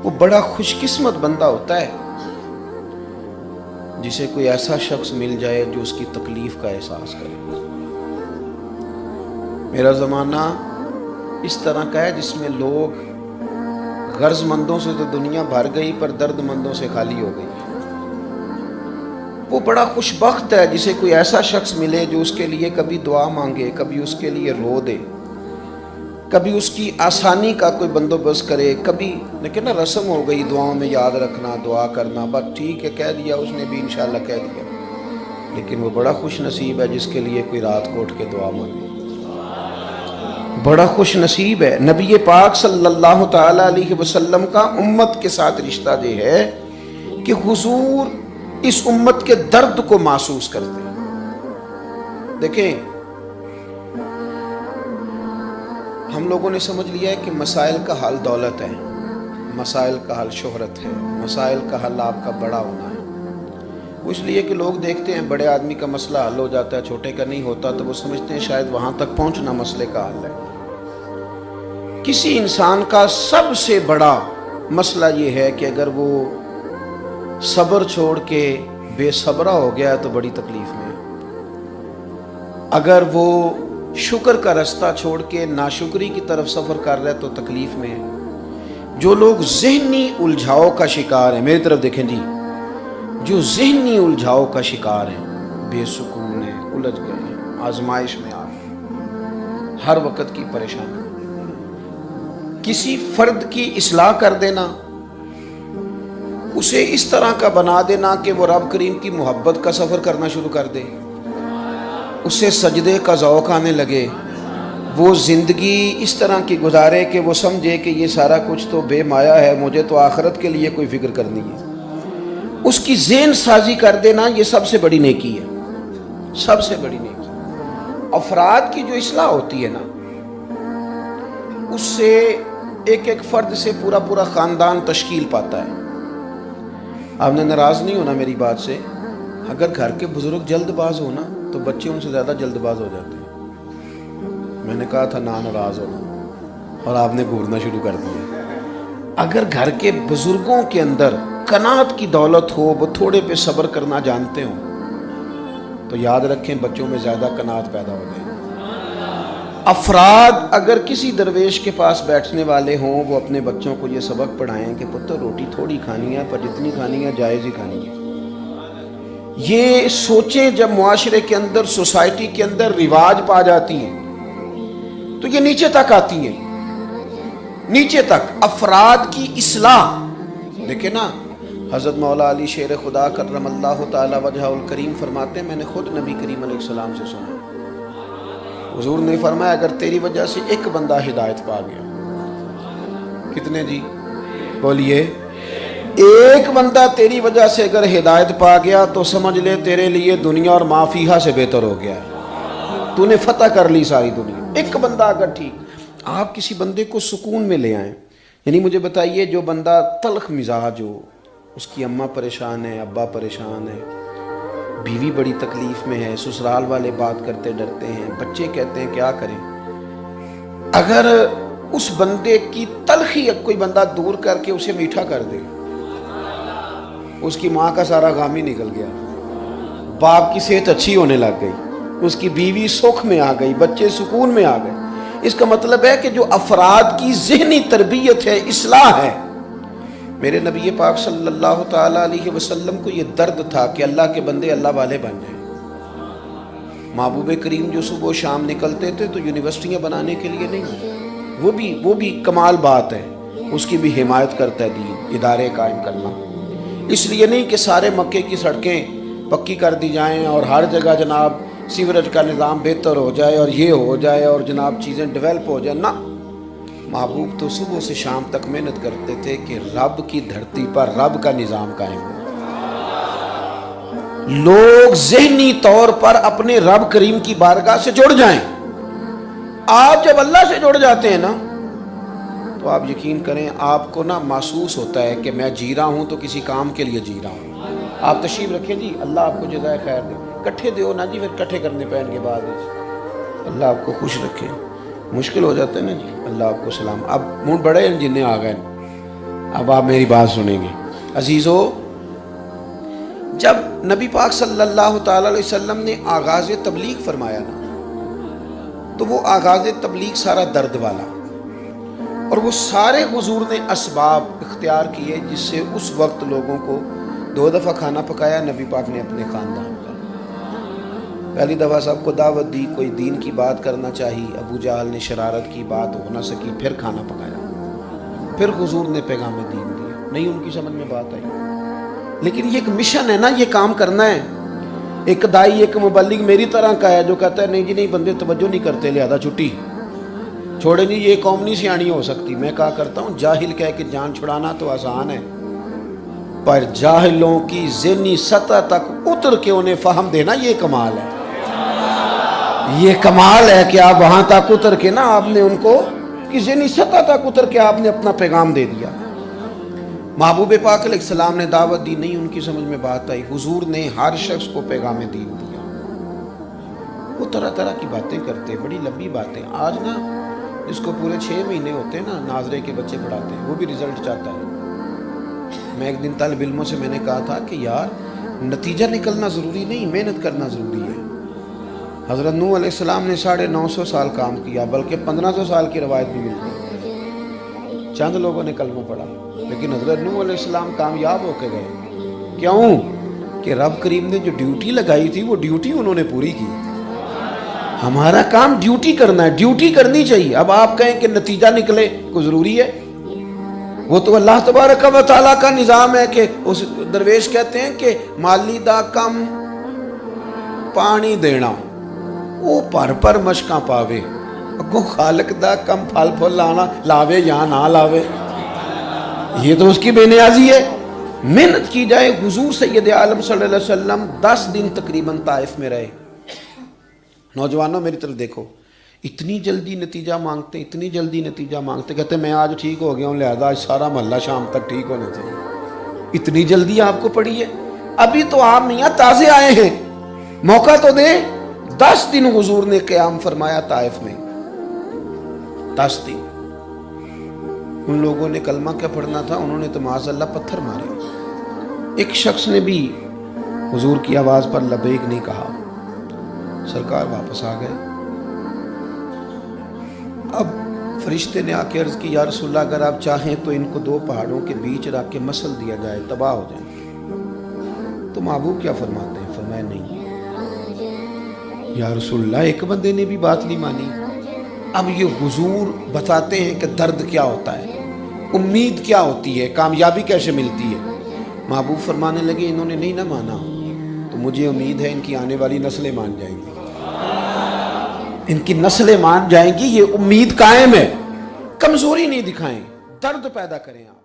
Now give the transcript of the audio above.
وہ بڑا خوش قسمت بندہ ہوتا ہے جسے کوئی ایسا شخص مل جائے جو اس کی تکلیف کا احساس کرے۔ میرا زمانہ اس طرح کا ہے جس میں لوگ غرض مندوں سے تو دنیا بھر گئی پر درد مندوں سے خالی ہو گئی۔ وہ بڑا خوش بخت ہے جسے کوئی ایسا شخص ملے جو اس کے لیے کبھی دعا مانگے، کبھی اس کے لیے رو دے، کبھی اس کی آسانی کا کوئی بندوبست کرے، کبھی لیکن نا رسم ہو گئی دعاؤں میں یاد رکھنا، دعا کرنا، بس ٹھیک ہے کہہ دیا اس نے بھی انشاءاللہ کہہ دیا، لیکن وہ بڑا خوش نصیب ہے جس کے لیے کوئی رات کو اٹھ کے دعا مانگے، بڑا خوش نصیب ہے۔ نبی پاک صلی اللہ تعالی علیہ وسلم کا امت کے ساتھ رشتہ یہ ہے کہ حضور اس امت کے درد کو محسوس کرتے ہیں۔ دیکھیں ہم لوگوں نے سمجھ لیا ہے کہ مسائل کا حل دولت ہے، مسائل کا حل شہرت ہے، مسائل کا حل آپ کا بڑا ہونا ہے۔ وہ اس لیے کہ لوگ دیکھتے ہیں بڑے آدمی کا مسئلہ حل ہو جاتا ہے، چھوٹے کا نہیں ہوتا، تو وہ سمجھتے ہیں شاید وہاں تک پہنچنا مسئلے کا حل ہے۔ کسی انسان کا سب سے بڑا مسئلہ یہ ہے کہ اگر وہ صبر چھوڑ کے بے صبرہ ہو گیا تو بڑی تکلیف میں، اگر وہ شکر کا رستہ چھوڑ کے ناشکری کی طرف سفر کر رہے تو تکلیف میں ہے۔ جو لوگ ذہنی الجھاؤ کا شکار ہیں، میری طرف دیکھیں جی، جو ذہنی الجھاؤ کا شکار ہیں، بے سکون ہیں، الجھ گئے ہیں، آزمائش میں آ گئے، ہر وقت کی پریشانی، کسی فرد کی اصلاح کر دینا، اسے اس طرح کا بنا دینا کہ وہ رب کریم کی محبت کا سفر کرنا شروع کر دے، اسے سجدے کا ذوق آنے لگے، وہ زندگی اس طرح کی گزارے کہ وہ سمجھے کہ یہ سارا کچھ تو بے مایا ہے، مجھے تو آخرت کے لیے کوئی فکر کرنی ہے، اس کی ذہن سازی کر دینا، یہ سب سے بڑی نیکی ہے، سب سے بڑی نیکی۔ افراد کی جو اصلاح ہوتی ہے نا، اس سے ایک ایک فرد سے پورا پورا خاندان تشکیل پاتا ہے۔ آپ نے ناراض نہیں ہونا میری بات سے، اگر گھر کے بزرگ جلد باز ہونا تو بچے ان سے زیادہ جلد باز ہو جاتے ہیں۔ میں نے کہا تھا نا ناراض ہونا، اور آپ نے گھورنا شروع کر دیا۔ اگر گھر کے بزرگوں کے اندر قناعت کی دولت ہو، وہ تھوڑے پہ صبر کرنا جانتے ہوں، تو یاد رکھیں بچوں میں زیادہ قناعت پیدا ہو جائے۔ افراد اگر کسی درویش کے پاس بیٹھنے والے ہوں، وہ اپنے بچوں کو یہ سبق پڑھائیں کہ پتر روٹی تھوڑی کھانی ہے، پر جتنی کھانی ہے جائز ہی کھانی ہے۔ یہ سوچیں جب معاشرے کے اندر، سوسائٹی کے اندر رواج پا جاتی ہیں تو یہ نیچے تک آتی ہیں، نیچے تک افراد کی اصلاح۔ دیکھیں نا، حضرت مولا علی شیر خدا کرم اللہ تعالی وجہہ الکریم فرماتے ہیں، میں نے خود نبی کریم علیہ السلام سے سنا، حضور نے فرمایا اگر تیری وجہ سے ایک بندہ ہدایت پا گیا، کتنے جی بولیے، ایک بندہ تیری وجہ سے اگر ہدایت پا گیا تو سمجھ لے تیرے لیے دنیا اور ما فیہا سے بہتر ہو گیا ہے، تو نے فتح کر لی ساری دنیا۔ ایک بندہ اگر ٹھیک، آپ کسی بندے کو سکون میں لے آئیں، یعنی مجھے بتائیے جو بندہ تلخ مزاج ہو، اس کی اماں پریشان ہے، ابا پریشان ہے، بیوی بڑی تکلیف میں ہے، سسرال والے بات کرتے ڈرتے ہیں، بچے کہتے ہیں کیا کریں، اگر اس بندے کی تلخی کوئی بندہ دور کر کے اسے میٹھا کر دے، اس کی ماں کا سارا غم ہی نکل گیا، باپ کی صحت اچھی ہونے لگ گئی، اس کی بیوی سکھ میں آ گئی، بچے سکون میں آ گئے۔ اس کا مطلب ہے کہ جو افراد کی ذہنی تربیت ہے، اصلاح ہے۔ میرے نبی پاک صلی اللہ تعالی علیہ وسلم کو یہ درد تھا کہ اللہ کے بندے اللہ والے بن جائیں۔ محبوب کریم جو صبح و شام نکلتے تھے تو یونیورسٹیاں بنانے کے لیے نہیں، وہ بھی کمال بات ہے، اس کی بھی حمایت کرتا ہے دین، ادارے قائم کرنا، اس لیے نہیں کہ سارے مکے کی سڑکیں پکی کر دی جائیں اور ہر جگہ جناب سیوریج کا نظام بہتر ہو جائے اور یہ ہو جائے اور جناب چیزیں ڈیولپ ہو جائیں، نہ، محبوب تو صبح سے شام تک محنت کرتے تھے کہ رب کی دھرتی پر رب کا نظام قائم ہو، لوگ ذہنی طور پر اپنے رب کریم کی بارگاہ سے جڑ جائیں۔ آپ جب اللہ سے جڑ جاتے ہیں نا تو آپ یقین کریں آپ کو نا محسوس ہوتا ہے کہ میں جی رہا ہوں تو کسی کام کے لیے جی رہا ہوں۔ آپ تشریف رکھیں جی، اللہ آپ کو جزائے خیر دے، کٹھے دیو نا جی، پھر کٹھے کرنے پہن کے بعد اللہ آپ کو خوش رکھے، مشکل ہو جاتا ہے نا جی، اللہ آپ کو سلام۔ اب منہ بڑے جنہیں آ گئے اب آپ میری بات سنیں گے عزیزو، جب نبی پاک صلی اللہ تعالی علیہ وسلم نے آغاز تبلیغ فرمایا نا، تو وہ آغاز تبلیغ سارا درد والا، اور وہ سارے حضور نے اسباب اختیار کیے جس سے اس وقت لوگوں کو 2 دفعہ کھانا پکایا نبی پاک نے اپنے خاندان کا۔ پہلی دفعہ سب کو دعوت دی، کوئی دین کی بات کرنا چاہی، ابو جہل نے شرارت کی، بات ہو نہ سکی، پھر کھانا پکایا، پھر حضور نے پیغام دین دیا، نہیں ان کی سمجھ میں بات آئی۔ لیکن یہ ایک مشن ہے نا، یہ کام کرنا ہے۔ ایک دائی، ایک مبلغ میری طرح کا ہے جو کہتا ہے نہیں جی نہیں، بندے توجہ نہیں کرتے لہذا چھٹی چھوڑے نہیں، یہ قوم نہیں سیانی ہو سکتی۔ میں کہا کرتا ہوں جاہل کہہ کے جان چھڑانا تو آسان ہے، پر جاہلوں کی ذہنی سطح تک اتر کے انہیں فہم دینا یہ کمال ہے۔ یہ کمال ہے کہ آپ وہاں تک اتر کے نا، آپ نے ان کو کی ذہنی سطح تک اتر کے آپ نے اپنا پیغام دے دیا۔ محبوب پاک علیہ السلام نے دعوت دی، نہیں ان کی سمجھ میں بات آئی، حضور نے ہر شخص کو پیغام دین دیا۔ وہ طرح طرح کی باتیں کرتے، بڑی لمبی باتیں۔ آج نا جس کو پورے 6 مہینے ہوتے ہیں نا ناظرے کے بچے پڑھاتے ہیں، وہ بھی رزلٹ چاہتا ہے۔ میں ایک دن طالب علموں سے میں نے کہا تھا کہ یار نتیجہ نکلنا ضروری نہیں، محنت کرنا ضروری ہے۔ حضرت نوح علیہ السلام نے 950 سال کام کیا، بلکہ 1500 سال کی روایت بھی ملتی ہے۔ چند لوگوں نے کلمہ پڑھا، لیکن حضرت نوح علیہ السلام کامیاب ہو کے گئے۔ کیوں؟ کہ رب کریم نے جو ڈیوٹی لگائی تھی وہ ڈیوٹی انہوں نے پوری کی۔ ہمارا کام ڈیوٹی کرنا ہے، ڈیوٹی کرنی چاہیے۔ اب آپ کہیں کہ نتیجہ نکلے کو ضروری ہے، وہ تو اللہ تبارک و تعالیٰ کا نظام ہے کہ اس درویش کہتے ہیں کہ مالی دا کم پانی دینا، وہ پر مشکاں پاوے، اگوں خالق دا کم پھل پھل لانا، لاوے یا نہ لاوے، یہ تو اس کی بے نیازی ہے۔ محنت کی جائے۔ حضور سید عالم صلی اللہ علیہ وسلم 10 دن تقریباً طائف میں رہے۔ نوجوانوں میری طرف دیکھو، اتنی جلدی نتیجہ مانگتے، اتنی جلدی نتیجہ مانگتے، کہتے ہیں میں آج ٹھیک ہو گیا ہوں لہذا آج سارا محلہ شام تک ٹھیک ہونا چاہیے۔ اتنی جلدی آپ کو پڑی ہے؟ ابھی تو آپ میاں تازے آئے ہیں، موقع تو دیں۔ 10 دن حضور نے قیام فرمایا طائف میں، 10 دن۔ ان لوگوں نے کلمہ کیا پڑھنا تھا، انہوں نے تو معاذ اللہ پتھر مارے۔ ایک شخص نے بھی حضور کی آواز پر لبیک نہیں کہا۔ سرکار واپس آ گئے۔ اب فرشتے نے آ کے عرض کی، یا رسول اللہ اگر آپ چاہیں تو ان کو 2 پہاڑوں کے بیچ رکھ کے مسل دیا جائے، تباہ ہو جائیں۔ تو محبوب کیا فرماتے ہیں؟ فرمایا نہیں یا رسول اللہ، ایک بندے نے بھی بات نہیں مانی۔ اب یہ حضور بتاتے ہیں کہ درد کیا ہوتا ہے، امید کیا ہوتی ہے، کامیابی کیسے ملتی ہے۔ محبوب فرمانے لگے انہوں نے نہیں نہ مانا تو مجھے امید ہے ان کی آنے والی نسلیں مان جائیں گی، ان کی نسلیں مان جائیں گی، یہ امید قائم ہے۔ کمزوری نہیں دکھائیں، درد پیدا کریں آپ۔